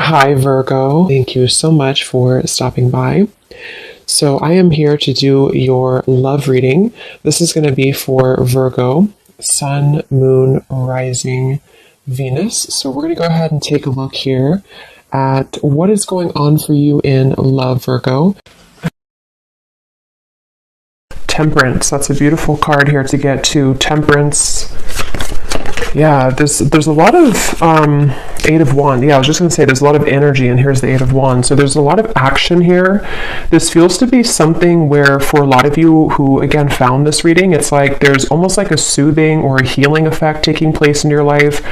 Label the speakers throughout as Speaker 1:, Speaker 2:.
Speaker 1: Hi Virgo, thank you so much for stopping by. So I am here to do your love reading. This is going to be for Virgo, Sun, Moon, Rising, Venus. So we're going to go ahead and take a look here at what is going on for you in love, Virgo. Temperance, that's a beautiful card here to get to. Temperance. Yeah, there's a lot of Eight of Wands. Yeah, I was just going to say there's a lot of energy, and here's the Eight of Wands. So there's a lot of action here. This feels to be something where for a lot of you who, again, found this reading, it's like there's almost like a soothing or a healing effect taking place in your life,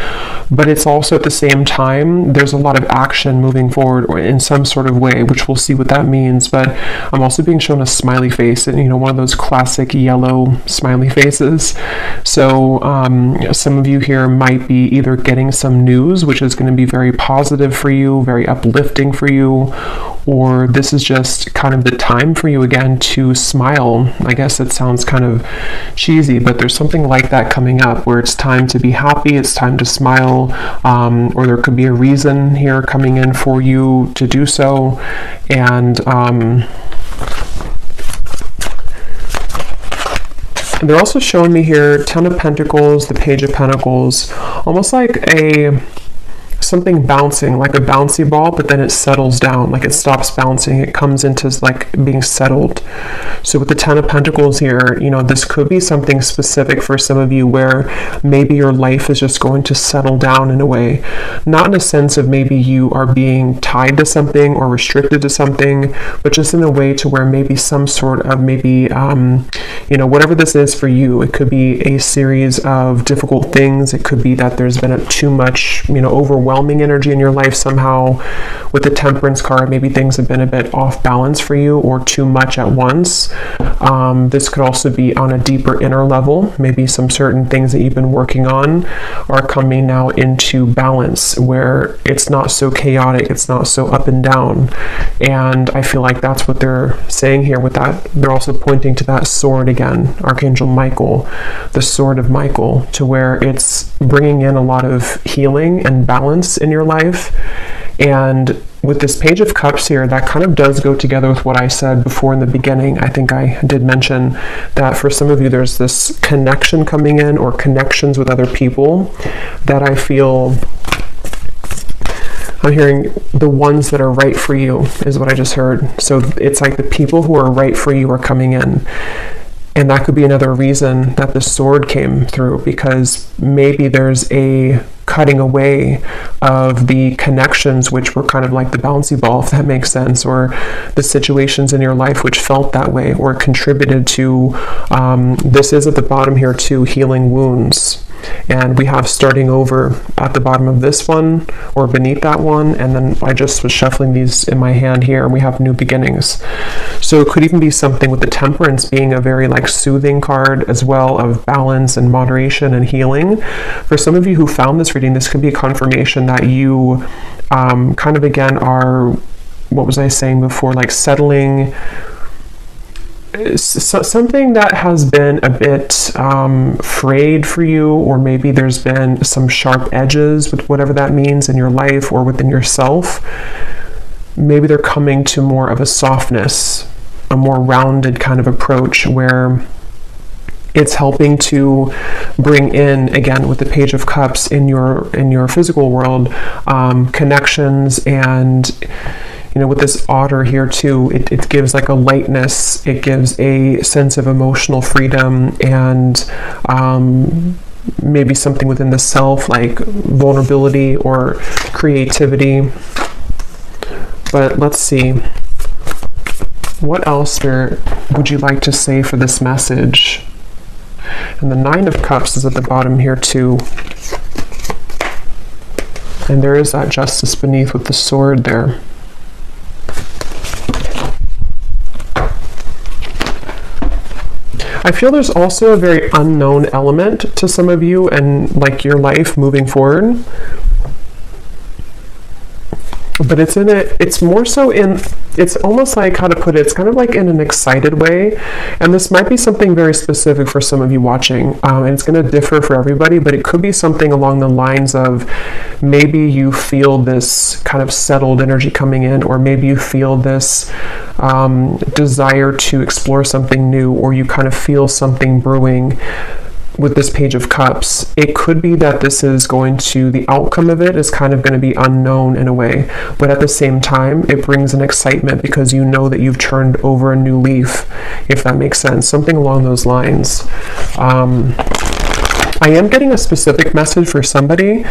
Speaker 1: but it's also at the same time, there's a lot of action moving forward or in some sort of way, which we'll see what that means. But I'm also being shown a smiley face, and one of those classic yellow smiley faces. So some of you here might be either getting some news, which is going to be very positive for you, very uplifting for you, or this is just kind of the time for you again to smile. I guess it sounds kind of cheesy, but there's something like that coming up where it's time to be happy, it's time to smile, or there could be a reason here coming in for you to do so. And they're also showing me here Ten of Pentacles, the Page of Pentacles, almost like something bouncing, like a bouncy ball, but then it settles down, like it stops bouncing, it comes into like being settled. So with the Ten of Pentacles here, this could be something specific for some of you where maybe your life is just going to settle down in a way, not in a sense of maybe you are being tied to something or restricted to something, but just in a way to where maybe some sort of whatever this is for you, it could be a series of difficult things. It could be that there's been too much, overwhelming energy in your life somehow. With the Temperance card, maybe things have been a bit off balance for you or too much at once. This could also be on a deeper inner level. Maybe some certain things that you've been working on are coming now into balance where it's not so chaotic, it's not so up and down. And I feel like that's what they're saying here with that. They're also pointing to that sword again, Archangel Michael, the sword of Michael, to where it's bringing in a lot of healing and balance in your life. And with this Page of Cups here, that kind of does go together with what I said before in the beginning. I think I did mention that for some of you, there's this connection coming in or connections with other people that I feel I'm hearing the ones that are right for you is what I just heard. So it's like the people who are right for you are coming in. And that could be another reason that the sword came through, because maybe there's a cutting away of the connections which were kind of like the bouncy ball, if that makes sense, or the situations in your life which felt that way or contributed to, this is at the bottom here too, healing wounds. And we have starting over at the bottom of this one or beneath that one, and then I just was shuffling these in my hand here, and we have new beginnings. So it could even be something with the Temperance being a very like soothing card as well, of balance and moderation and healing. For some of you who found this reading, this could be a confirmation that you kind of again are, what was I saying before, like settling something that has been a bit frayed for you, or maybe there's been some sharp edges with whatever that means in your life or within yourself. Maybe they're coming to more of a softness, a more rounded kind of approach where it's helping to bring in, again, with the Page of Cups in your physical world, connections. And with this otter here too, it gives like a lightness, it gives a sense of emotional freedom, and maybe something within the self, like vulnerability or creativity. But let's see, what else here would you like to say for this message? And the Nine of Cups is at the bottom here too. And there is that Justice beneath with the sword there. I feel there's also a very unknown element to some of you and like your life moving forward. but it's more so in, it's almost like, how to put it, it's kind of like in an excited way. And this might be something very specific for some of you watching, and it's going to differ for everybody, but it could be something along the lines of, maybe you feel this kind of settled energy coming in, or maybe you feel this desire to explore something new, or you kind of feel something brewing with this Page of Cups. It could be that this is going to, the outcome of it is kind of going to be unknown in a way, but at the same time, it brings an excitement because you know that you've turned over a new leaf, if that makes sense. Something along those lines. I am getting a specific message for somebody.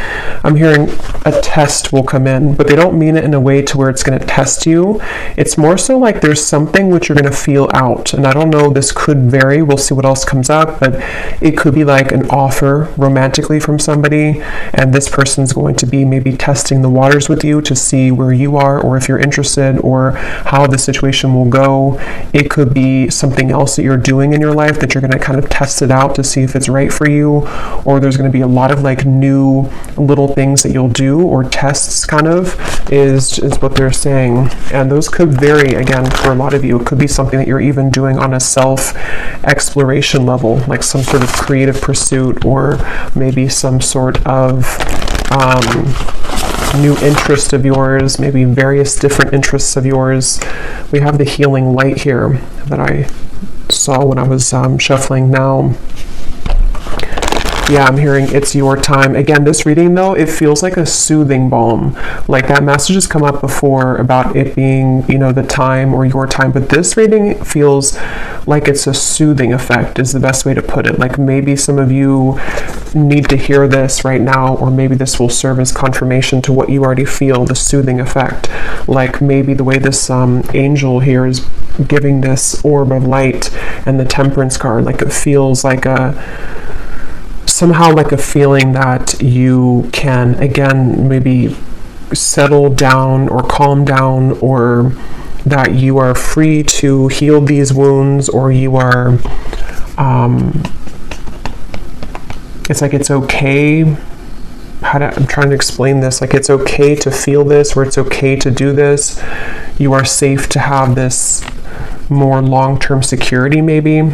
Speaker 1: I'm hearing a test will come in, but they don't mean it in a way to where it's going to test you. It's more so like there's something which you're going to feel out. And I don't know, this could vary. We'll see what else comes up, but it could be like an offer romantically from somebody, and this person's going to be maybe testing the waters with you to see where you are, or if you're interested, or how the situation will go. It could be something else that you're doing in your life that you're going to kind of test it out to see if it's right for you. Or there's going to be a lot of like new little things that you'll do, or tests kind of, is what they're saying. And those could vary, again, for a lot of you. It could be something that you're even doing on a self-exploration level, like some sort of creative pursuit, or maybe some sort of new interest of yours, maybe various different interests of yours. We have the healing light here that I saw when I was shuffling now. Yeah, I'm hearing it's your time. Again, this reading, though, it feels like a soothing balm. Like that message has come up before about it being, you know, the time or your time. But this reading feels like it's a soothing effect is the best way to put it. Like maybe some of you need to hear this right now, or maybe this will serve as confirmation to what you already feel, the soothing effect. Like maybe the way this angel here is giving this orb of light and the Temperance card, like it feels like somehow like a feeling that you can, again, maybe settle down or calm down, or that you are free to heal these wounds, or you are, it's like it's okay. I'm trying to explain this. Like it's okay to feel this, or it's okay to do this. You are safe to have this more long-term security, maybe.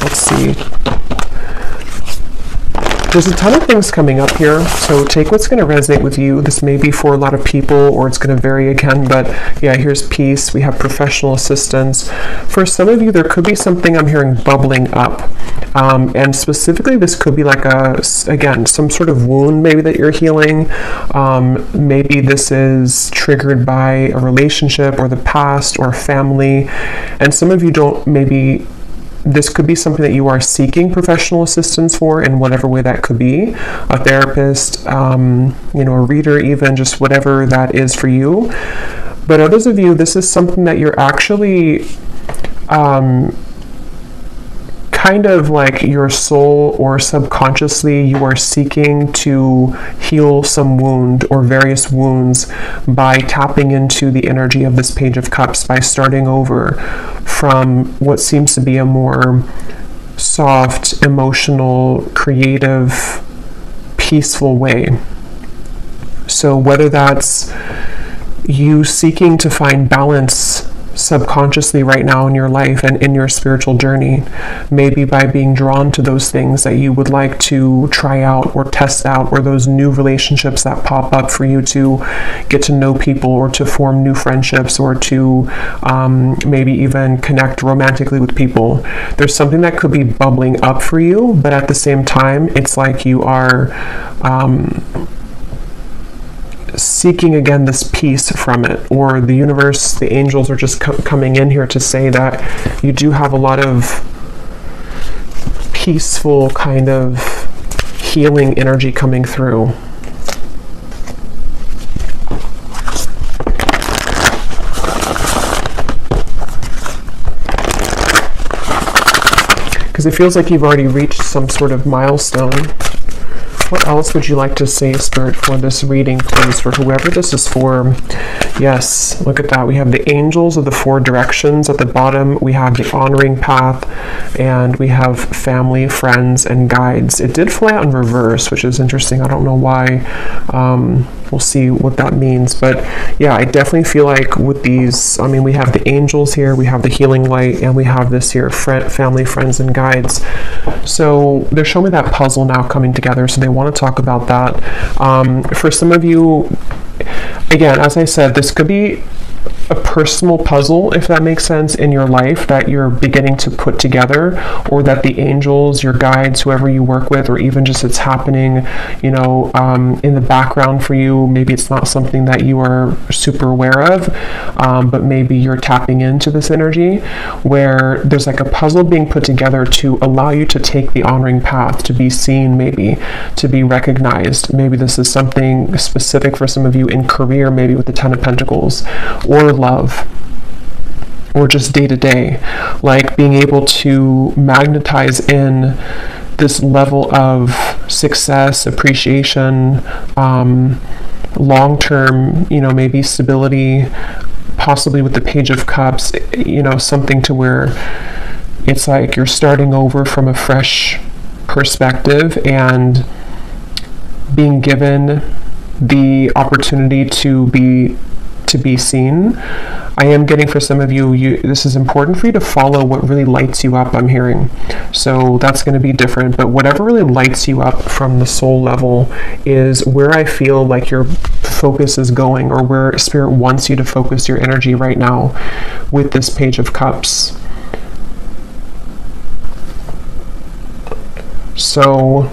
Speaker 1: Let's see. There's a ton of things coming up here, so take what's going to resonate with you. This may be for a lot of people, or it's going to vary again, but yeah, here's peace. We have professional assistance. For some of you, there could be something I'm hearing bubbling up. And specifically, this could be like again, some sort of wound maybe that you're healing. Maybe this is triggered by a relationship, or the past, or family. And some of you don't, maybe this could be something that you are seeking professional assistance for, in whatever way that could be. A therapist, you know, a reader, even, just whatever that is for you. But others of you, this is something that you're actually kind of like your soul, or subconsciously you are seeking to heal some wound or various wounds by tapping into the energy of this Page of Cups, by starting over from what seems to be a more soft, emotional, creative, peaceful way. So whether that's you seeking to find balance subconsciously right now in your life and in your spiritual journey, maybe by being drawn to those things that you would like to try out or test out, or those new relationships that pop up for you to get to know people, or to form new friendships, or to maybe even connect romantically with people. There's something that could be bubbling up for you, but at the same time, it's like you are seeking again this peace from it, or the universe, the angels are just coming in here to say that you do have a lot of peaceful kind of healing energy coming through. Because it feels like you've already reached some sort of milestone. What else would you like to say, Spirit, for this reading, please, for whoever this is for? Yes, look at that. We have the angels of the four directions at the bottom. We have the honoring path, and we have family, friends, and guides. It did fly out in reverse, which is interesting. I don't know why. We'll see what that means. But yeah, I definitely feel like with these, I mean, we have the angels here, we have the healing light, and we have this here, family, friends, and guides. So they're showing me that puzzle now coming together. So they want to talk about that. For some of you, again, as I said, this could be a personal puzzle, if that makes sense, in your life that you're beginning to put together, or that the angels, your guides, whoever you work with, or even just it's happening, you know, in the background for you. Maybe it's not something that you are super aware of, but maybe you're tapping into this energy where there's like a puzzle being put together to allow you to take the honoring path, to be seen, maybe to be recognized. Maybe this is something specific for some of you in career, maybe with the Ten of Pentacles, or love, or just day to day, like being able to magnetize in this level of success, appreciation, long-term, you know, maybe stability, possibly with the Page of Cups, you know, something to where it's like you're starting over from a fresh perspective and being given the opportunity to be seen. I am getting, for some of you, this is important for you to follow what really lights you up, I'm hearing. So that's going to be different, but whatever really lights you up from the soul level is where I feel like your focus is going, or where Spirit wants you to focus your energy right now with this Page of Cups. So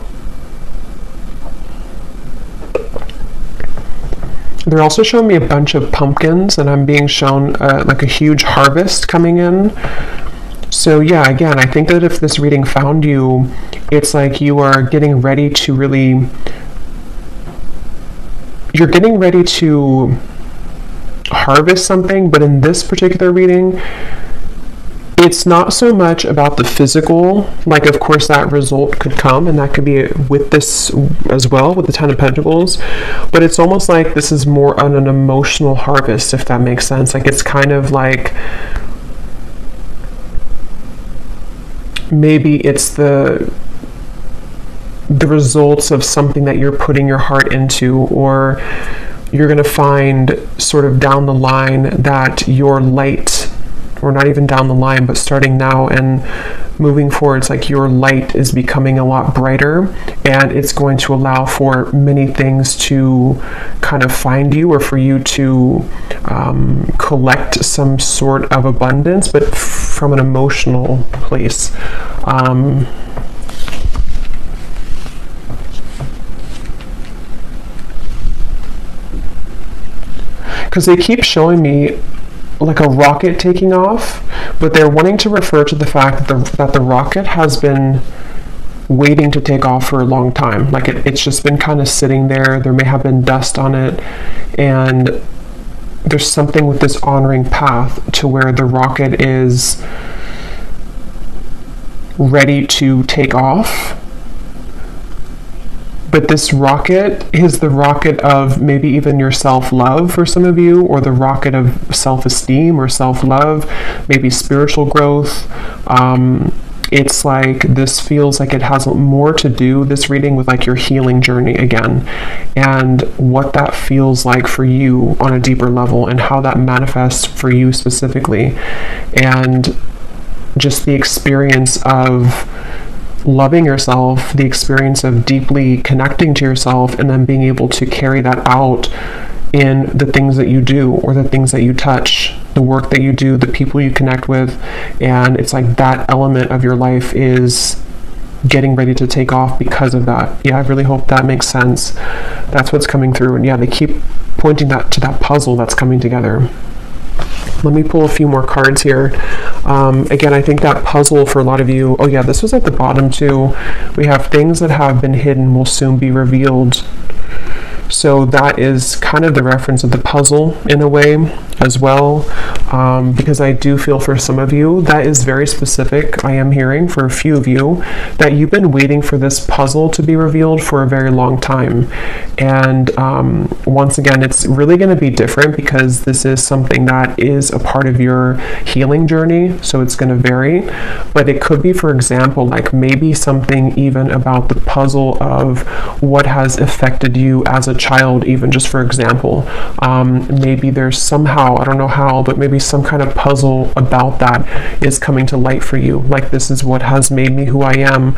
Speaker 1: they're also showing me a bunch of pumpkins, and I'm being shown like a huge harvest coming in. So yeah, again, I think that if this reading found you, it's like you are getting ready to really, you're getting ready to harvest something, but in this particular reading, it's not so much about the physical, like of course that result could come, and that could be with this as well, with the Ten of Pentacles, but it's almost like this is more on an emotional harvest, if that makes sense. Like it's kind of like, maybe it's the results of something that you're putting your heart into, or you're going to find sort of down the line that your light, or not even down the line, but starting now and moving forward, it's like your light is becoming a lot brighter, and it's going to allow for many things to kind of find you, or for you to collect some sort of abundance, but from an emotional place. Because they keep showing me like a rocket taking off, but they're wanting to refer to the fact that the rocket has been waiting to take off for a long time. Like it's just been kind of sitting there. There may have been dust on it, and there's something with this honoring path to where the rocket is ready to take off. But this rocket is the rocket of maybe even your self-love for some of you, or the rocket of self-esteem or self-love, maybe spiritual growth. It's like this feels like it has more to do, this reading, with like your healing journey again, and what that feels like for you on a deeper level, and how that manifests for you specifically, and just the experience of loving yourself, the experience of deeply connecting to yourself, and then being able to carry that out in the things that you do, or the things that you touch, the work that you do, the people you connect with. And it's like that element of your life is getting ready to take off because of that. Yeah, I really hope that makes sense. That's what's coming through. And yeah, they keep pointing that to that puzzle that's coming together. Let me pull a few more cards here. Again, I think that puzzle for a lot of you, oh yeah, this was at the bottom too. We have things that have been hidden will soon be revealed. So that is kind of the reference of the puzzle in a way as well. because I do feel for some of you that is very specific. I am hearing for a few of you that you've been waiting for this puzzle to be revealed for a very long time. And once again, it's really going to be different because this is something that is a part of your healing journey, so it's going to vary. But it could be, for example, like maybe something even about the puzzle of what has affected you as a child, even just for example. Maybe there's somehow, I don't know how, but maybe some kind of puzzle about that is coming to light for you. Like, this is what has made me who I am,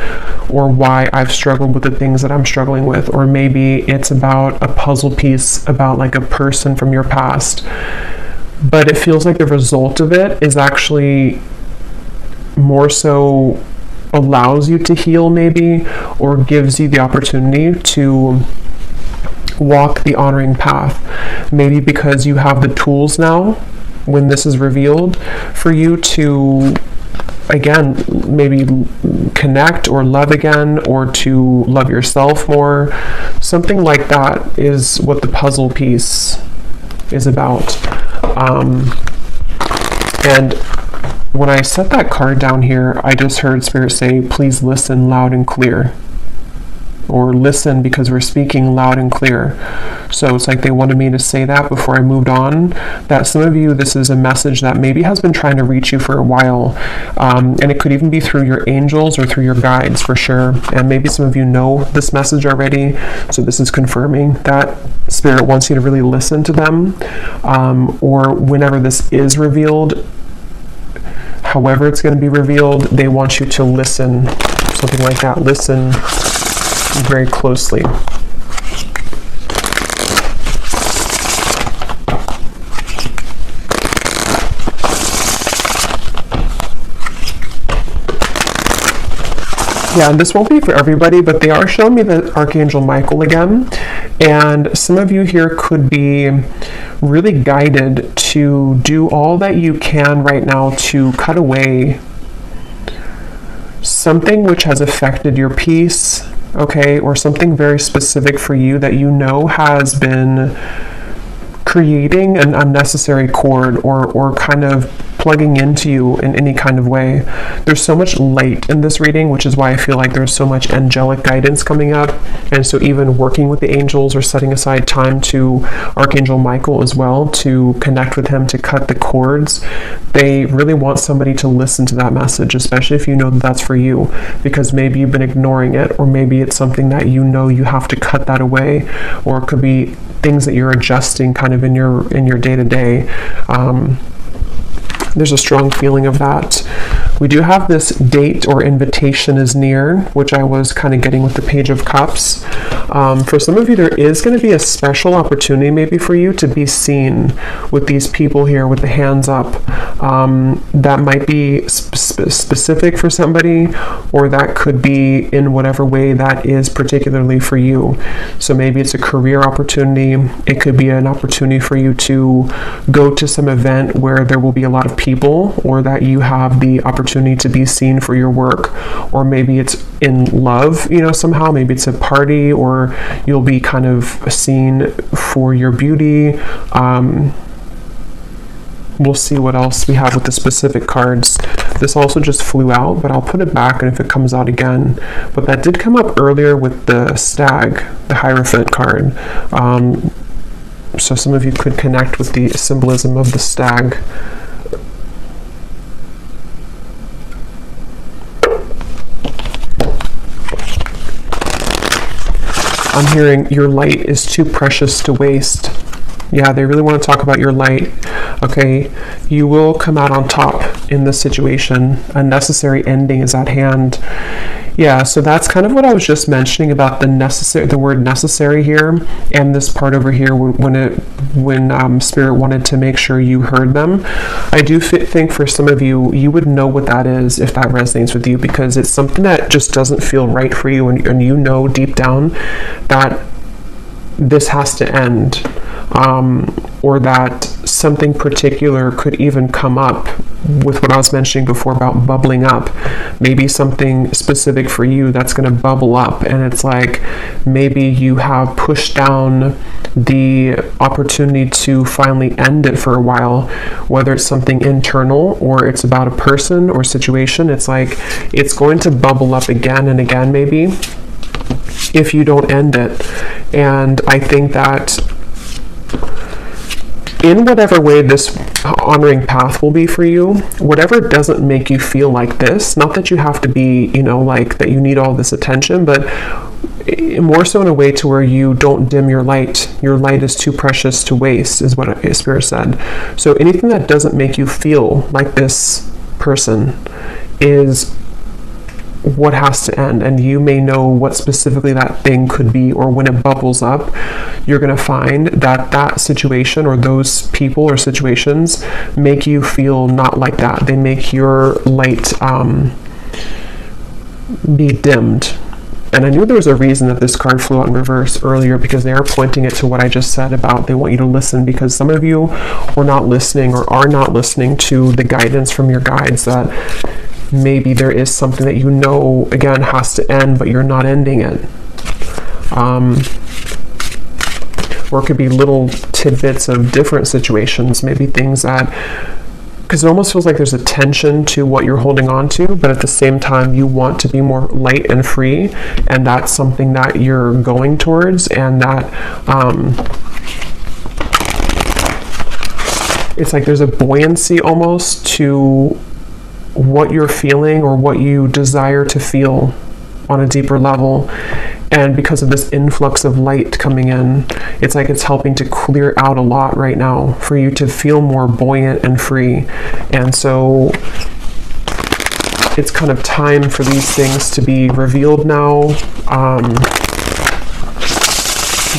Speaker 1: or why I've struggled with the things that I'm struggling with. Or maybe it's about a puzzle piece about like a person from your past. But it feels like the result of it is actually more so allows you to heal, maybe, or gives you the opportunity to walk the honoring path. Maybe because you have the tools now, when this is revealed, for you to, again, maybe connect or love again, or to love yourself more. Something like that is what the puzzle piece is about. And when I set that card down here, I just heard Spirit say, please listen loud and clear. Or listen because we're speaking loud and clear. So it's like they wanted me to say that before I moved on. That some of you, this is a message that maybe has been trying to reach you for a while. And it could even be through your angels or through your guides, for sure. And maybe some of you know this message already. So this is confirming that Spirit wants you to really listen to them. Or whenever this is revealed, however it's going to be revealed, they want you to listen. Something like that. Listen very closely. Yeah, and this won't be for everybody, but they are showing me the Archangel Michael again. And some of you here could be really guided to do all that you can right now to cut away something which has affected your peace, okay, or something very specific for you that you know has been creating an unnecessary cord, or kind of plugging into you in any kind of way. There's so much light in this reading, which is why I feel like there's so much angelic guidance coming up. And so even working with the angels or setting aside time to Archangel Michael as well, to connect with him, to cut the cords, they really want somebody to listen to that message, especially if you know that that's for you, because maybe you've been ignoring it, or maybe it's something that you know you have to cut that away, or it could be things that you're adjusting kind of in your day-to-day. There's a strong feeling of that. We do have this date or invitation is near, which I was kind of getting with the Page of Cups. For some of you, there is going to be a special opportunity maybe for you to be seen with these people here with the hands up. That might be specific for somebody, or that could be in whatever way that is particularly for you. So maybe it's a career opportunity. It could be an opportunity for you to go to some event where there will be a lot of people, or that you have the opportunity to be seen for your work. Or maybe it's in love, you know, somehow. Maybe it's a party, or you'll be kind of seen for your beauty. We'll see what else we have with the specific cards. This also just flew out, but I'll put it back, and if it comes out again. But that did come up earlier with the stag, the Hierophant card. So some of you could connect with the symbolism of the stag. I'm hearing your light is too precious to waste. Yeah, they really want to talk about your light. Okay, you will come out on top in this situation. A necessary ending is at hand. Yeah, so that's kind of what I was just mentioning about the word necessary here, and this part over here when Spirit wanted to make sure you heard them. I do think for some of you, you would know what that is if that resonates with you, because it's something that just doesn't feel right for you, and you know deep down that this has to end, or that something particular could even come up with what I was mentioning before about bubbling up. Maybe something specific for you that's going to bubble up, and it's like maybe you have pushed down the opportunity to finally end it for a while, whether it's something internal or it's about a person or situation. It's like it's going to bubble up again and again, maybe, if you don't end it. And I think that in whatever way this honoring path will be for you, whatever doesn't make you feel like this, not that you have to be, like that you need all this attention, but more so in a way to where you don't dim your light. Your light is too precious to waste, is what Spirit said. So anything that doesn't make you feel like this person is what has to end, and you may know what specifically that thing could be, or when it bubbles up, you're going to find that that situation or those people or situations make you feel not like that. They make your light be dimmed. And I knew there was a reason that this card flew out in reverse earlier, because they are pointing it to what I just said about they want you to listen, because some of you were not listening or are not listening to the guidance from your guides, that maybe there is something that again, has to end, but you're not ending it. Or it could be little tidbits of different situations, maybe things that, because it almost feels like there's a tension to what you're holding on to, but at the same time, you want to be more light and free, and that's something that you're going towards, and that it's like there's a buoyancy almost to what you're feeling or what you desire to feel on a deeper level. And because of this influx of light coming in, it's like it's helping to clear out a lot right now for you to feel more buoyant and free. And so it's kind of time for these things to be revealed now.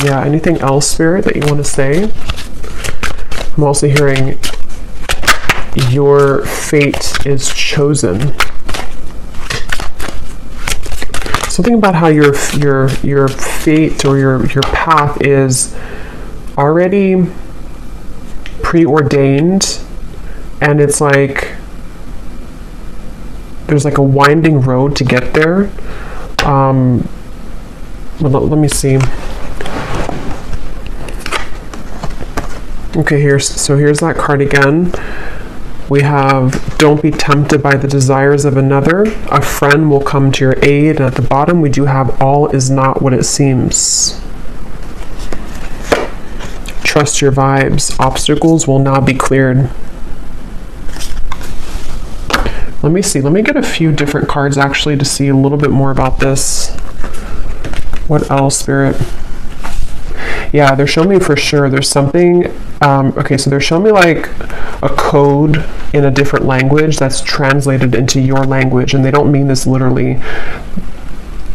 Speaker 1: Yeah, anything else, Spirit, that you want to say? I'm also hearing your fate is chosen. Something about how your fate or your path is already preordained, and it's like there's like a winding road to get there. Let me see. Okay, here's that card again. We have, don't be tempted by the desires of another. A friend will come to your aid. And at the bottom, we do have, all is not what it seems. Trust your vibes. Obstacles will now be cleared. Let me see. Let me get a few different cards actually to see a little bit more about this. What else, Spirit? Yeah, they're showing me for sure there's something. Okay, so they're showing me like a code in a different language that's translated into your language, and they don't mean this literally.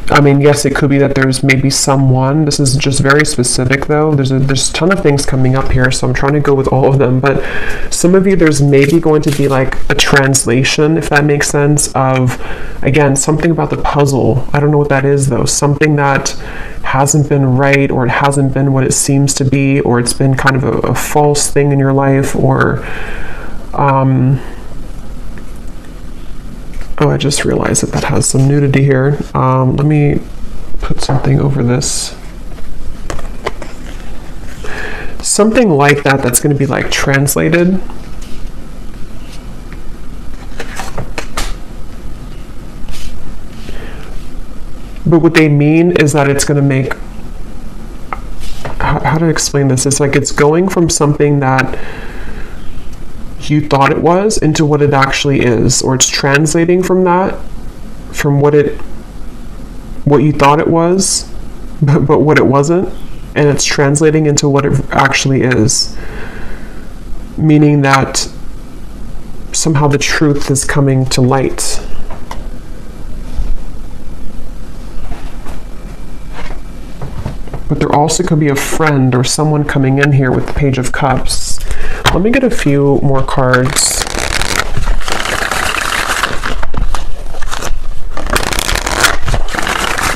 Speaker 1: I mean, yes, it could be that there's maybe someone. This is just very specific, though. There's a ton of things coming up here, so I'm trying to go with all of them. But some of you, there's maybe going to be like a translation, if that makes sense, of, again, something about the puzzle. I don't know what that is, though. Something that hasn't been right, or it hasn't been what it seems to be, or it's been kind of a false thing in your life, or oh, I just realized that has some nudity here. Let me put something over this. Something like that that's going to be like translated. But what they mean is that it's going to make, how to explain this? It's like it's going from something that you thought it was into what it actually is, or it's translating from that, from what you thought it was, but what it wasn't, and it's translating into what it actually is, meaning that somehow the truth is coming to light. But there also could be a friend or someone coming in here with the Page of Cups. Let me get a few more cards.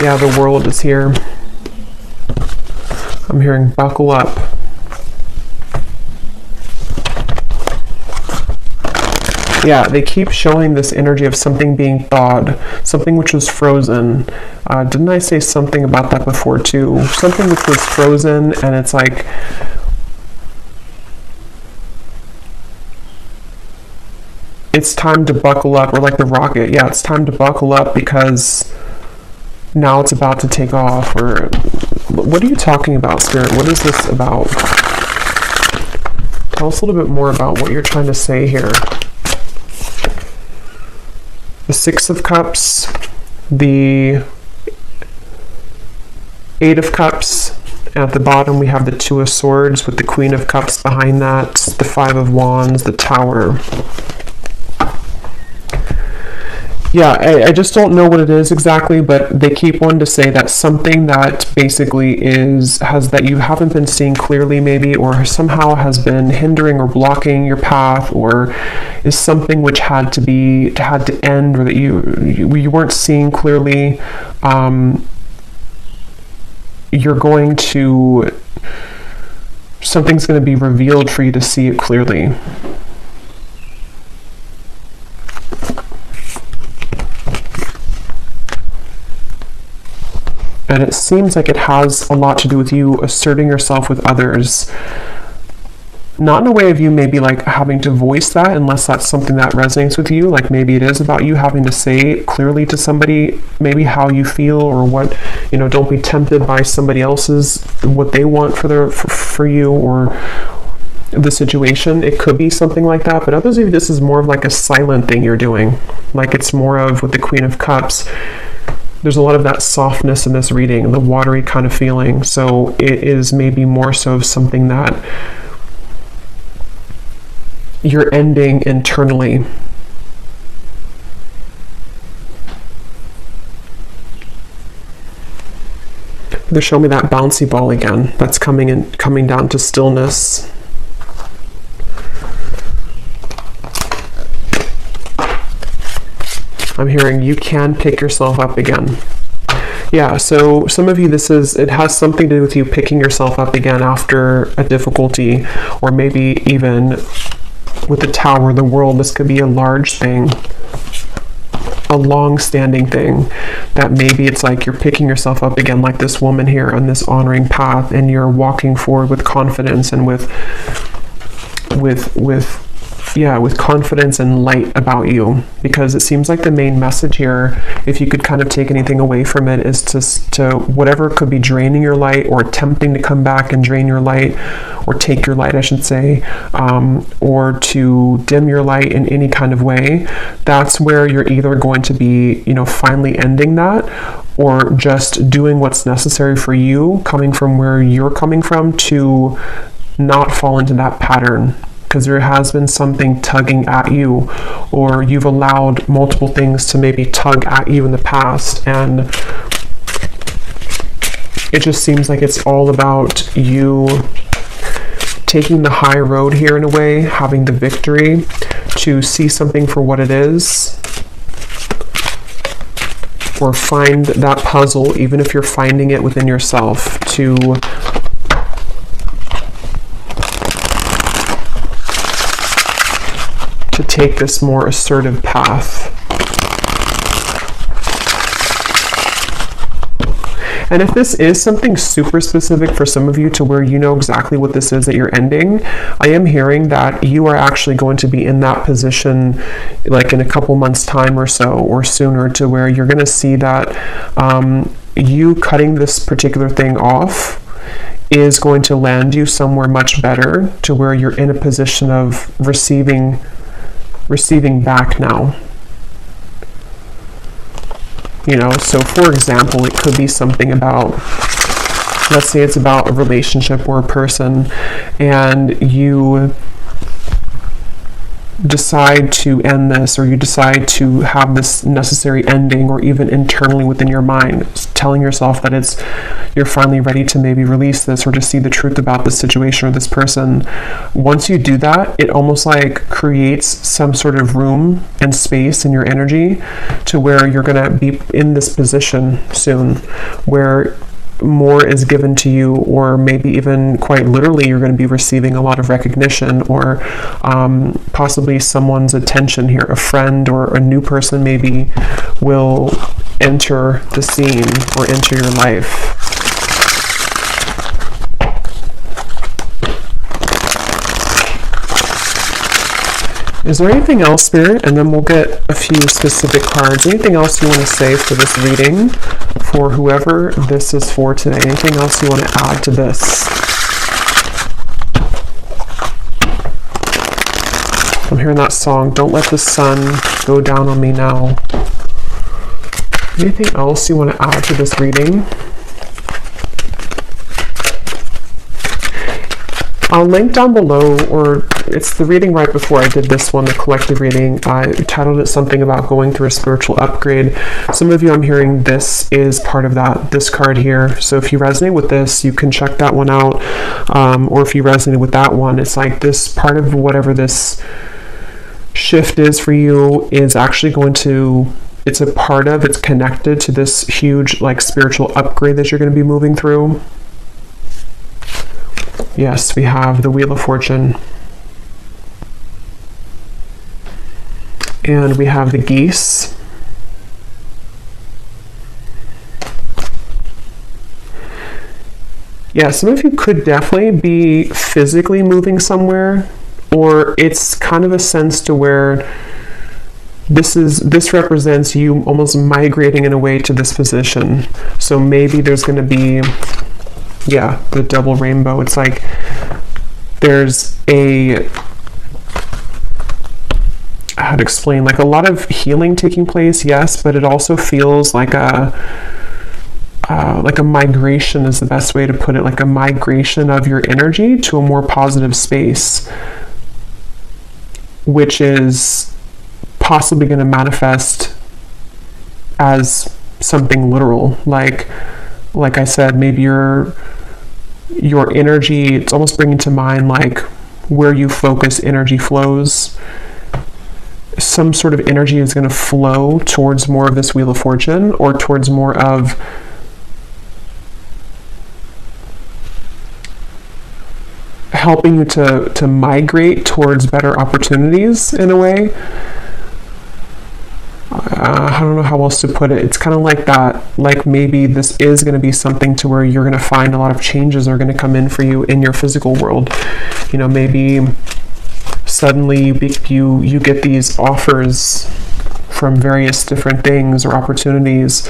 Speaker 1: Yeah, the World is here. I'm hearing buckle up. Yeah, they keep showing this energy of something being thawed, something which was frozen. Didn't I say something about that before too? Something which was frozen, and it's like, it's time to buckle up, or like the rocket. Yeah, it's time to buckle up because now it's about to take off. Or what are you talking about, Spirit? What is this about? Tell us a little bit more about what you're trying to say here. The Six of Cups, the Eight of Cups. At the bottom, we have the Two of Swords with the Queen of Cups behind that, the Five of Wands, the Tower. Yeah, I just don't know what it is exactly, but they keep wanting to say that something that basically that you haven't been seeing clearly maybe, or somehow has been hindering or blocking your path, or is something which had to end, or that you weren't seeing clearly. Something's going to be revealed for you to see it clearly. And it seems like it has a lot to do with you asserting yourself with others. Not in a way of you maybe like having to voice that, unless that's something that resonates with you. Like maybe it is about you having to say clearly to somebody maybe how you feel, or what, don't be tempted by somebody else's, what they want for you, or the situation. It could be something like that, but others of you, this is more of like a silent thing you're doing. Like it's more of, with the Queen of Cups, there's a lot of that softness in this reading, the watery kind of feeling. So it is maybe more so of something that you're ending internally. They're showing me that bouncy ball again. That's coming down to stillness. I'm hearing you can pick yourself up again. Yeah, so some of you, it has something to do with you picking yourself up again after a difficulty, or maybe even with the Tower, the World. This could be a large thing, a long-standing thing, that maybe it's like you're picking yourself up again, like this woman here on this honoring path, and you're walking forward with confidence and with confidence and light about you. Because it seems like the main message here, if you could kind of take anything away from it, is to whatever could be draining your light, or attempting to come back and drain your light, or take your light, I should say, or to dim your light in any kind of way. That's where you're either going to be, finally ending that, or just doing what's necessary for you, coming from where you're coming from, to not fall into that pattern. Because there has been something tugging at you, or you've allowed multiple things to maybe tug at you in the past, and it just seems like it's all about you taking the high road here, in a way, having the victory, to see something for what it is, or find that puzzle, even if you're finding it within yourself, to take this more assertive path. And if this is something super specific for some of you, to where you know exactly what this is that you're ending, I am hearing that you are actually going to be in that position like in a couple months' time or so, or sooner, to where you're going to see that you cutting this particular thing off is going to land you somewhere much better, to where you're in a position of receiving back now. So for example, it could be something about, let's say it's about a relationship or a person, and you decide to end this, or you decide to have this necessary ending, or even internally within your mind, telling yourself that you're finally ready to maybe release this, or to see the truth about this situation or this person. Once you do that, it almost like creates some sort of room and space in your energy, to where you're going to be in this position soon, where more is given to you, or maybe even quite literally you're going to be receiving a lot of recognition, or possibly someone's attention here. A friend or a new person maybe will enter the scene or enter your life. Is there anything else, Spirit? And then we'll get a few specific cards. Anything else you want to say for this reading, for whoever this is for today? Anything else you want to add to this? I'm hearing that song, Don't Let the Sun Go Down on Me Now. Anything else you want to add to this reading? I'll link down below, or it's the reading right before I did this one, the collective reading. I titled it something about going through a spiritual upgrade. Some of you, I'm hearing this is part of that, this card here. So if you resonate with this, you can check that one out. Or if you resonate with that one, it's like this part of whatever this shift is for you is actually going to, it's a part of, it's connected to this huge like spiritual upgrade that you're going to be moving through. Yes, we have the Wheel of Fortune. And we have the Geese. Yeah, some of you could definitely be physically moving somewhere, or it's kind of a sense to where this represents you almost migrating in a way to this position. So maybe there's going to be, yeah, the double rainbow. It's like there's a, how to explain, like a lot of healing taking place, yes, but it also feels like a migration is the best way to put it, like a migration of your energy to a more positive space, which is possibly going to manifest as something literal. Like I said, maybe your energy, it's almost bringing to mind like where you focus, energy flows. Some sort of energy is going to flow towards more of this Wheel of Fortune, or towards more of helping you to migrate towards better opportunities in a way. I don't know how else to put it. It's kind of like that, like maybe this is going to be something to where you're going to find a lot of changes are going to come in for you in your physical world. You know, maybe suddenly you get these offers from various different things or opportunities,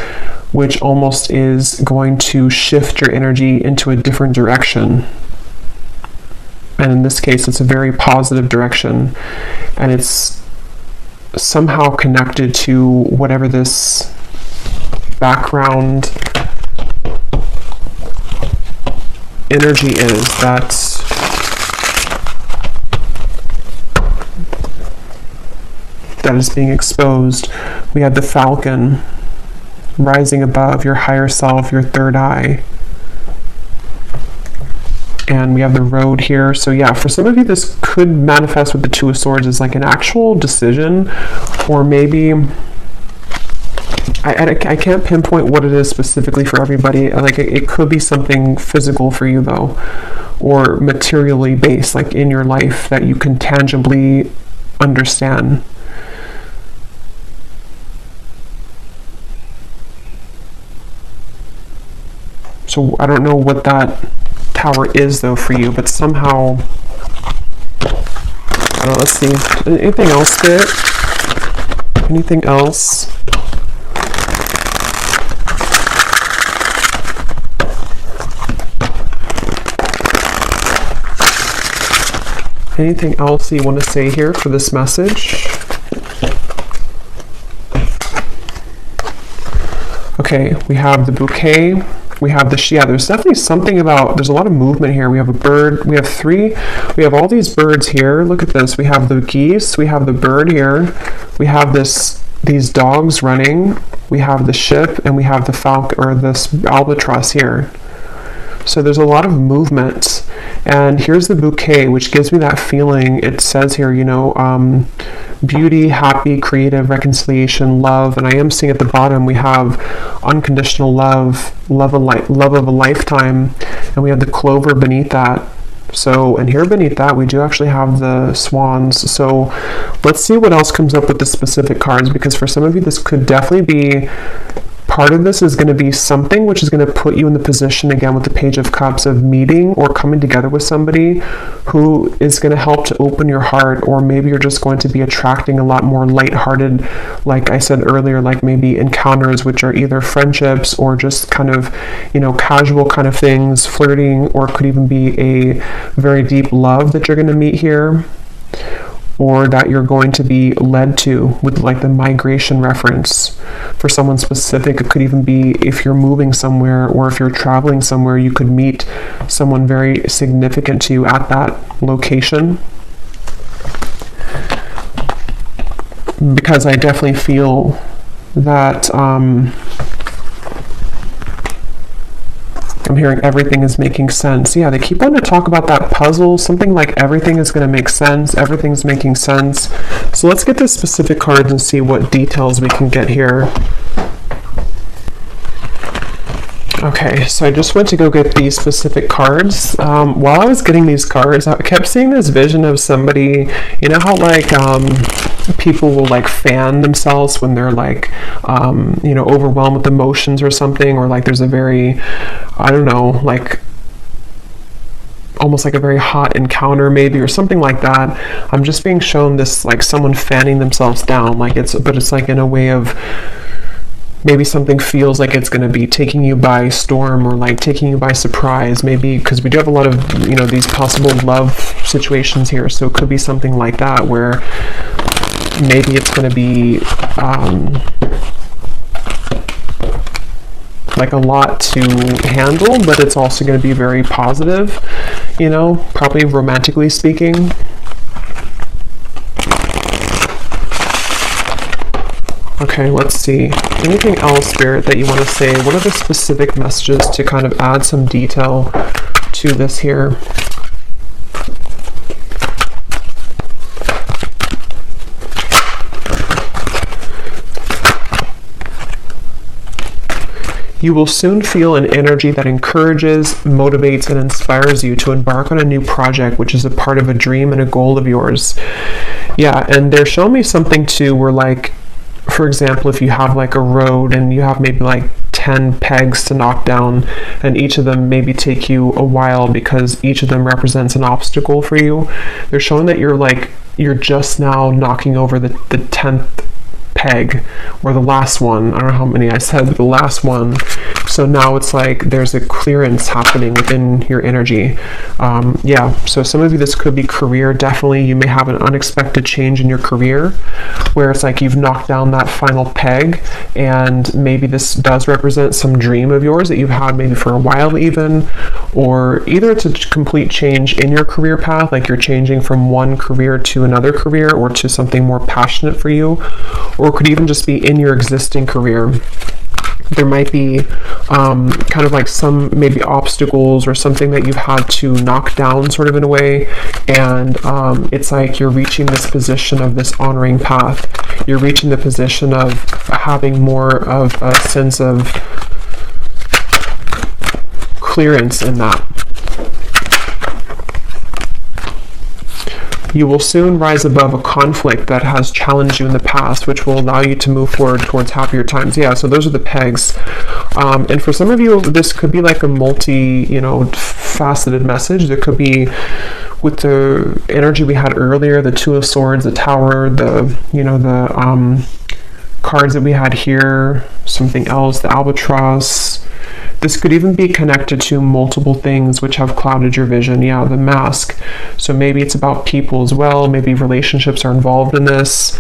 Speaker 1: which almost is going to shift your energy into a different direction. And in this case, it's a very positive direction, and it's somehow connected to whatever this background energy is that is being exposed. We have the Falcon rising above your higher self, your third eye. And we have the Road here. So yeah, for some of you, this could manifest with the Two of Swords as like an actual decision, or maybe I can't pinpoint what it is specifically for everybody. Like it could be something physical for you though, or materially based, like in your life that you can tangibly understand. So I don't know what that Tower is though for you, but somehow, I don't know, let's see. Anything else, Spirit? Anything else? Anything else you want to say here for this message? Okay, we have the Bouquet. We have the, yeah, there's definitely something about, there's a lot of movement here. We have a bird, we have all these birds here. Look at this. We have the geese, we have the bird here. We have these dogs running. We have the ship, and we have the falcon, or this albatross here. So there's a lot of movement. And here's the Bouquet, which gives me that feeling. It says here, you know, beauty, happy, creative, reconciliation, love. And I am seeing at the bottom we have unconditional love, love of a lifetime, and we have the clover beneath that. So, and here beneath that, we do actually have the swans. So let's see what else comes up with the specific cards, because for some of you, this could definitely be, part of this is going to be something which is going to put you in the position, again, with the Page of Cups, of meeting or coming together with somebody who is going to help to open your heart, or maybe you're just going to be attracting a lot more lighthearted, like I said earlier, like maybe encounters which are either friendships or just kind of, you know, casual kind of things, flirting, or could even be a very deep love that you're going to meet here, or that you're going to be led to with like the migration reference. For someone specific, it could even be if you're moving somewhere or if you're traveling somewhere, you could meet someone very significant to you at that location. Because I definitely feel that I'm hearing everything is making sense. Yeah, they keep on to talk about that puzzle, something like everything is going to make sense, everything's making sense. So let's get the specific cards and see what details we can get here. Okay, so I just went to go get these specific cards. While I was getting these cards, I kept seeing this vision of somebody, you know how like people will like fan themselves when they're like, you know, overwhelmed with emotions or something, or like there's a very, I don't know, like almost like a very hot encounter maybe, or something like that. I'm just being shown this like someone fanning themselves down, like but it's like in a way of, maybe something feels like it's going to be taking you by storm, or like taking you by surprise, maybe, because we do have a lot of, you know, these possible love situations here. So it could be something like that, where maybe it's going to be like a lot to handle, but it's also going to be very positive, you know, probably romantically speaking. Okay, let's see. Anything else, Spirit, that you want to say? What are the specific messages to kind of add some detail to this here? You will soon feel an energy that encourages, motivates, and inspires you to embark on a new project, which is a part of a dream and a goal of yours. Yeah, and they're showing me something too where, like, for example, if you have like a road and you have maybe like 10 pegs to knock down, and each of them maybe take you a while because each of them represents an obstacle for you, they're showing that you're just now knocking over the 10th peg, or the last one. I don't know how many I said, but the last one. So now it's like there's a clearance happening within your energy. Yeah, so some of you, this could be career. Definitely you may have an unexpected change in your career where it's like you've knocked down that final peg, and maybe this does represent some dream of yours that you've had maybe for a while even, or either it's a complete change in your career path, like you're changing from one career to another career, or to something more passionate for you, or it could even just be in your existing career. There might be kind of like some maybe obstacles or something that you've had to knock down sort of in a way, and it's like you're reaching this position of this honoring path. You're reaching the position of having more of a sense of clearance in that. You will soon rise above a conflict that has challenged you in the past, which will allow you to move forward towards happier times. Yeah, so those are the pegs. And for some of you, this could be like a faceted message. There could be, with the energy we had earlier, the Two of Swords, the Tower, the cards that we had here, something else, the Albatross. This could even be connected to multiple things which have clouded your vision. Yeah, the Mask. So maybe it's about people as well. Maybe relationships are involved in this.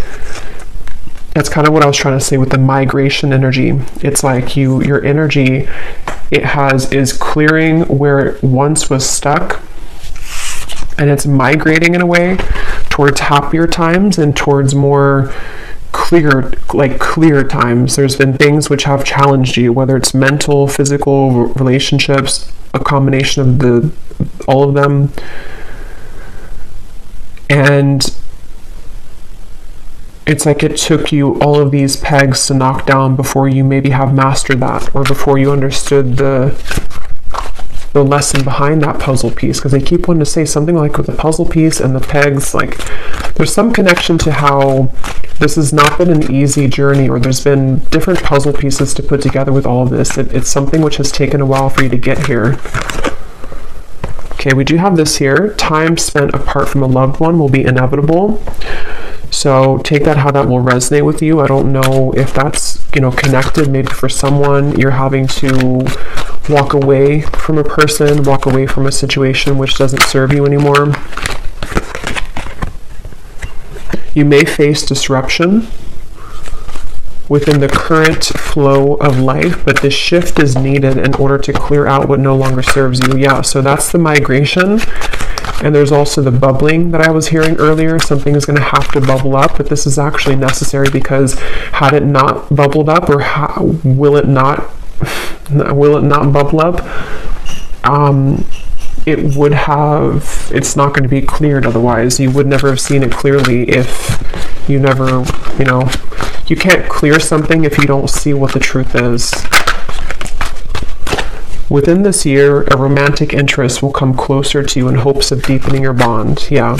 Speaker 1: That's kind of what I was trying to say with the migration energy. It's like your energy, is clearing where it once was stuck, and it's migrating in a way towards happier times and towards more clear times. There's been things which have challenged you, whether it's mental, physical, relationships, a combination of all of them. And it's like it took you all of these pegs to knock down before you maybe have mastered that, or before you understood the lesson behind that puzzle piece, because they keep wanting to say something like with the puzzle piece and the pegs, like there's some connection to how this has not been an easy journey, or there's been different puzzle pieces to put together with all of this. It's something which has taken a while for you to get here. Okay, we do have this here. Time spent apart from a loved one will be inevitable. So take that how that will resonate with you. I don't know if that's, connected. Maybe for someone you're having to walk away from a person, walk away from a situation which doesn't serve you anymore. You may face disruption within the current flow of life, but this shift is needed in order to clear out what no longer serves you. Yeah, so that's the migration. And there's also the bubbling that I was hearing earlier. Something is going to have to bubble up, but this is actually necessary, because had it not bubbled up, or will it not bubble up, it's not going to be cleared otherwise. You would never have seen it clearly if you never, you can't clear something if you don't see what the truth is. Within this year, a romantic interest will come closer to you in hopes of deepening your bond. Yeah.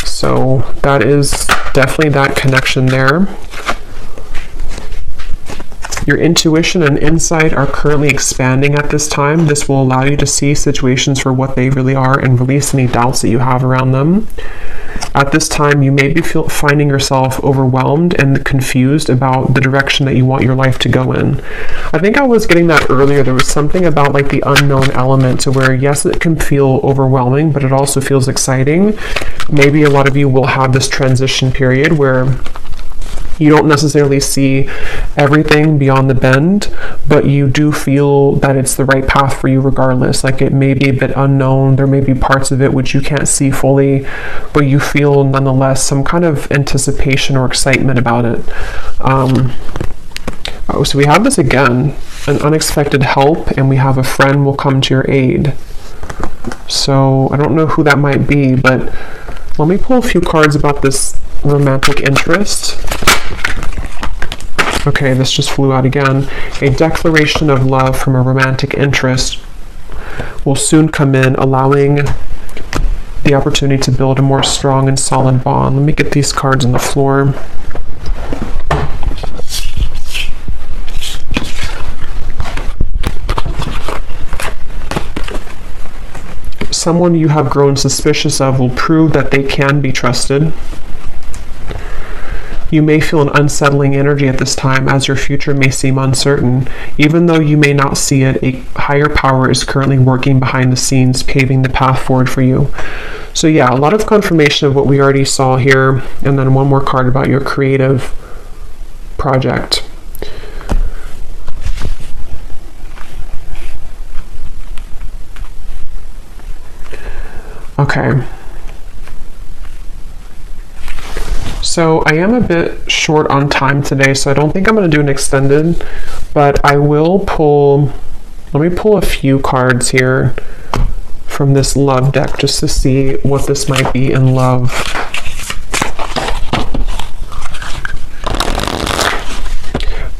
Speaker 1: So that is definitely that connection there. Your intuition and insight are currently expanding at this time. This will allow you to see situations for what they really are and release any doubts that you have around them. At this time, you may be finding yourself overwhelmed and confused about the direction that you want your life to go in. I think I was getting that earlier. There was something about like the unknown element, to where, yes, it can feel overwhelming, but it also feels exciting. Maybe a lot of you will have this transition period where you don't necessarily see everything beyond the bend, but you do feel that it's the right path for you regardless. Like, it may be a bit unknown, there may be parts of it which you can't see fully, but you feel nonetheless some kind of anticipation or excitement about it. So we have this again, an unexpected help, and we have a friend will come to your aid. So I don't know who that might be, but let me pull a few cards about this romantic interest. Okay, this just flew out again. A declaration of love from a romantic interest will soon come in, allowing the opportunity to build a more strong and solid bond. Let me get these cards on the floor. Someone you have grown suspicious of will prove that they can be trusted. You may feel an unsettling energy at this time, as your future may seem uncertain. Even though you may not see it, a higher power is currently working behind the scenes, paving the path forward for you. So yeah, a lot of confirmation of what we already saw here, and then one more card about your creative project. Okay. So I am a bit short on time today, so I don't think I'm going to do an extended, but I will pull, let me pull a few cards here from this love deck just to see what this might be in love.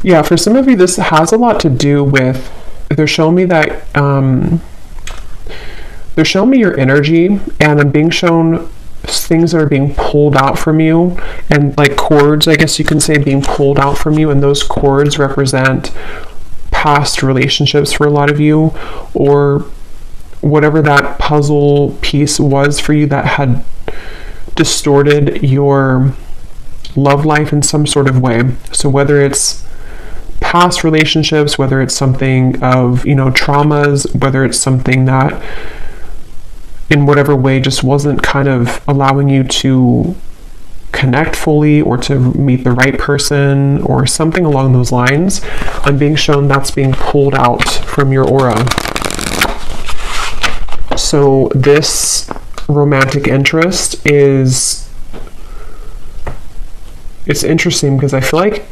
Speaker 1: Yeah, for some of you, this has a lot to do with, they're showing me that, they're showing me your energy, and I'm being shown things that are being pulled out from you, and like cords, I guess you can say, being pulled out from you, and those cords represent past relationships for a lot of you, or whatever that puzzle piece was for you that had distorted your love life in some sort of way. So whether it's past relationships, whether it's something of, traumas, whether it's something that in whatever way just wasn't kind of allowing you to connect fully or to meet the right person or something along those lines, I'm being shown that's being pulled out from your aura. So this romantic interest it's interesting, because I feel like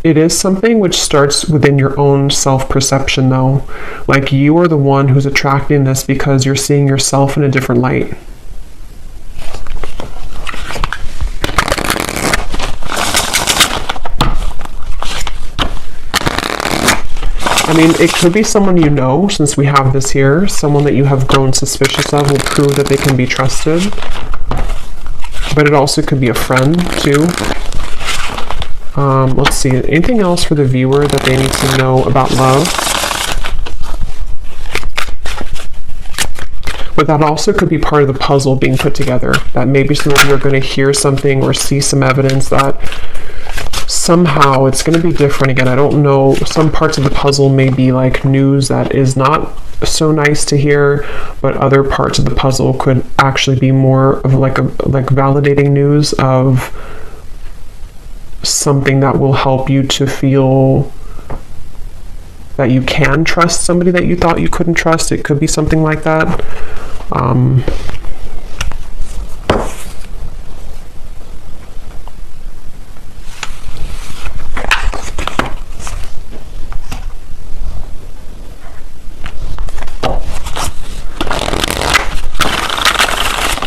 Speaker 1: it is something which starts within your own self-perception, though. Like, you are the one who's attracting this because you're seeing yourself in a different light. I mean, it could be someone you know, since we have this here. Someone that you have grown suspicious of will prove that they can be trusted. But it also could be a friend, too. Let's see. Anything else for the viewer that they need to know about love? But that also could be part of the puzzle being put together. That maybe some of you are going to hear something or see some evidence that somehow it's going to be different again. I don't know. Some parts of the puzzle may be like news that is not so nice to hear, but other parts of the puzzle could actually be more of like validating news of something that will help you to feel that you can trust somebody that you thought you couldn't trust. It could be something like that.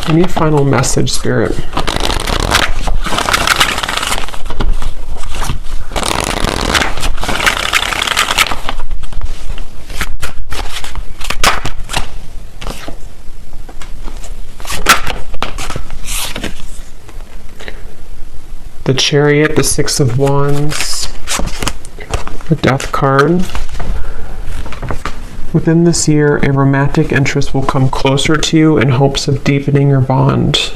Speaker 1: Any final message, Spirit? The Chariot, the Six of Wands, the Death card. Within this year, a romantic interest will come closer to you in hopes of deepening your bond.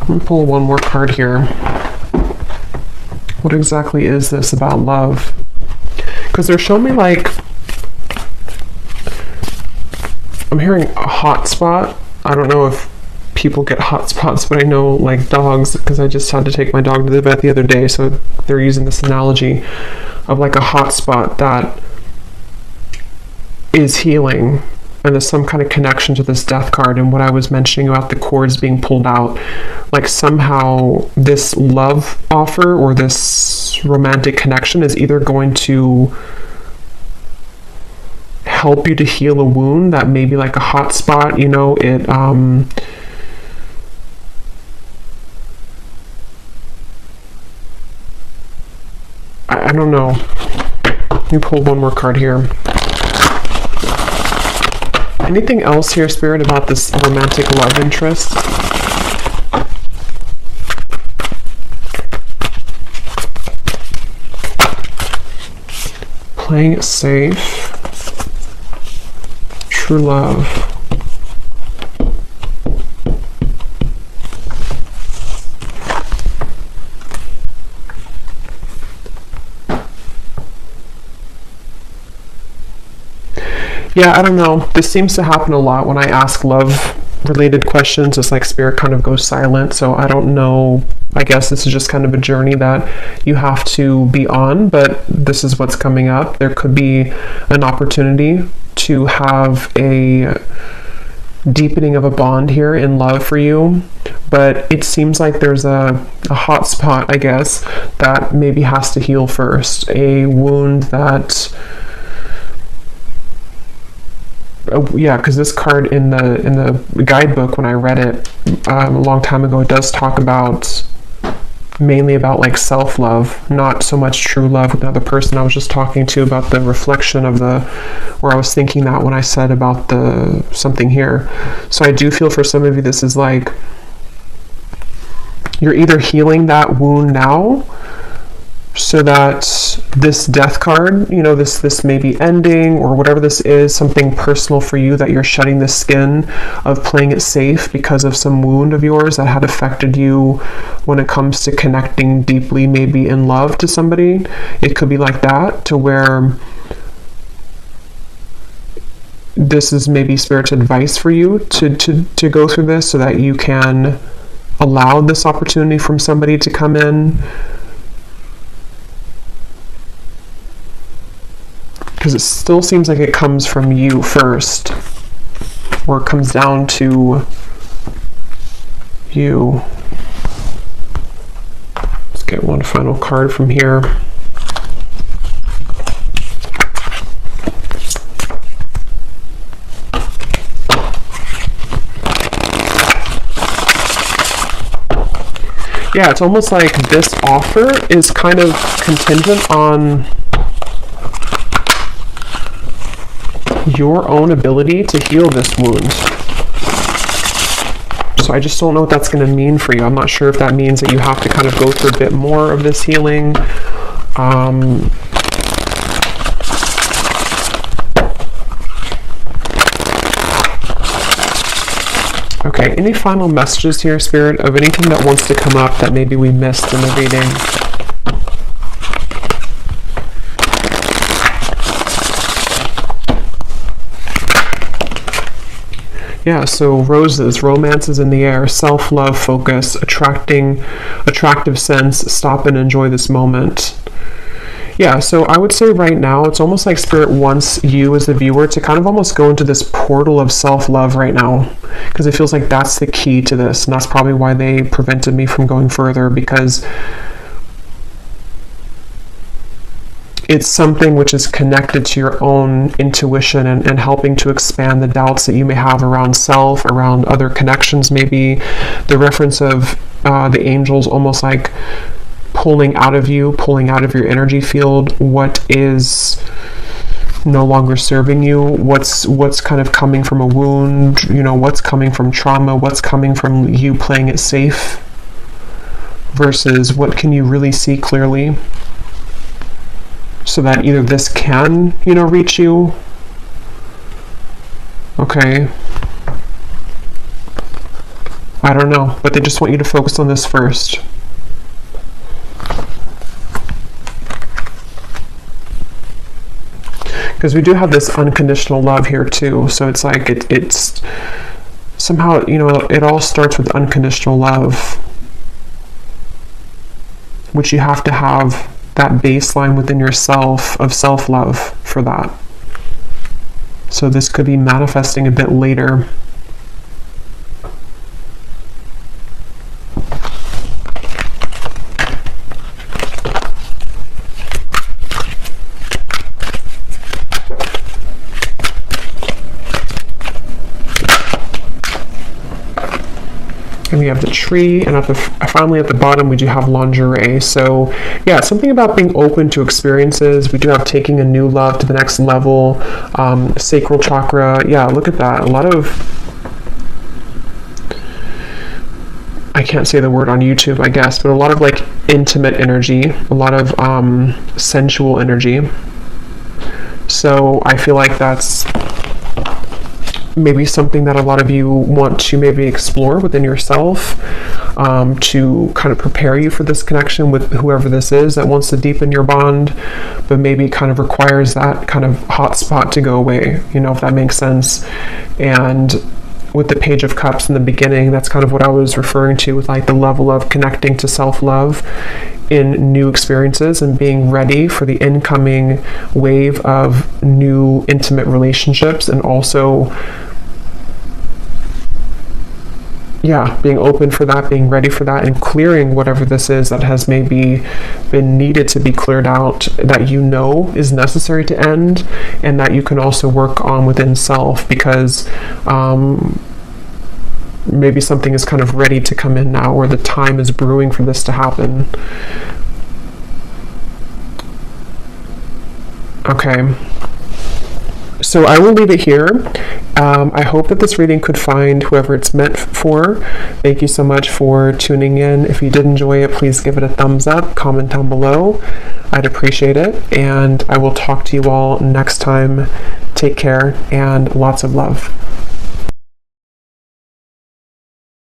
Speaker 1: Let me pull one more card here. What exactly is this about love? Because they're showing me like, I'm hearing a hot spot. I don't know if people get hot spots, but I know like dogs, because I just had to take my dog to the vet the other day, so they're using this analogy of like a hot spot that is healing. And there's some kind of connection to this Death card and what I was mentioning about the cords being pulled out. Like somehow this love offer or this romantic connection is either going to help you to heal a wound that may be like a hot spot, you know, it I don't know. Let me pull one more card here. Anything else here, Spirit, about this romantic love interest? Playing it safe. True love. Yeah, I don't know. This seems to happen a lot when I ask love-related questions. It's like Spirit kind of goes silent, so I don't know. I guess this is just kind of a journey that you have to be on, but this is what's coming up. There could be an opportunity to have a deepening of a bond here in love for you, but it seems like there's a hot spot, I guess, that maybe has to heal first. A wound that... yeah, because this card in the guidebook, when I read it a long time ago, it does talk about mainly about like self-love, not so much true love with another person. I was just talking to about the reflection of where I was thinking that when I said about the something here. So I do feel for some of you this is like you're either healing that wound now, so that this Death card, you know, this may be ending, or whatever this is, something personal for you, that you're shedding the skin of playing it safe because of some wound of yours that had affected you when it comes to connecting deeply, maybe in love to somebody. It could be like that, to where this is maybe Spirit's advice for you to go through this, so that you can allow this opportunity from somebody to come in. Because it still seems like it comes from you first, or it comes down to you. get one final card from here. Yeah, it's almost like this offer is kind of contingent on your own ability to heal this wound. So I just don't know what that's going to mean for you. I'm not sure if that means that you have to kind of go through a bit more of this healing. Okay, any final messages here, Spirit, of anything that wants to come up that maybe we missed in the reading? Yeah, so roses, romance is in the air, self-love, focus, attractive sense, stop and enjoy this moment. Yeah, so I would say right now, it's almost like Spirit wants you as the viewer to kind of almost go into this portal of self-love right now, because it feels like that's the key to this, and that's probably why they prevented me from going further, because it's something which is connected to your own intuition and helping to expand the doubts that you may have around self, around other connections maybe. The reference of the angels almost like pulling out of you, pulling out of your energy field what is no longer serving you, what's kind of coming from a wound, you know, what's coming from trauma, what's coming from you playing it safe versus what can you really see clearly, so that either this can, you know, reach you. Okay. I don't know, but they just want you to focus on this first. Because we do have this unconditional love here too, so it's like it's somehow, you know, it all starts with unconditional love, which you have to have that baseline within yourself of self-love for that. So this could be manifesting a bit later. And we have the tree, and finally at the bottom we do have lingerie. So yeah, something about being open to experiences. We do have taking a new love to the next level, sacral chakra. Yeah, look at that. A lot of, I can't say the word on YouTube, I guess, but a lot of like intimate energy, a lot of sensual energy. So I feel like that's maybe something that a lot of you want to maybe explore within yourself, to kind of prepare you for this connection with whoever this is that wants to deepen your bond, but maybe kind of requires that kind of hot spot to go away, you know, if that makes sense. And with the Page of Cups in the beginning, that's kind of what I was referring to with like the level of connecting to self-love in new experiences and being ready for the incoming wave of new intimate relationships, and also being open for that, being ready for that, and clearing whatever this is that has maybe been needed to be cleared out, that you know is necessary to end, and that you can also work on within self, because maybe something is kind of ready to come in now, or the time is brewing for this to happen. Okay. So I will leave it here. I hope that this reading could find whoever it's meant for. Thank you so much for tuning in. If you did enjoy it, please give it a thumbs up, comment down below. I'd appreciate it. And I will talk to you all next time. Take care and lots of love.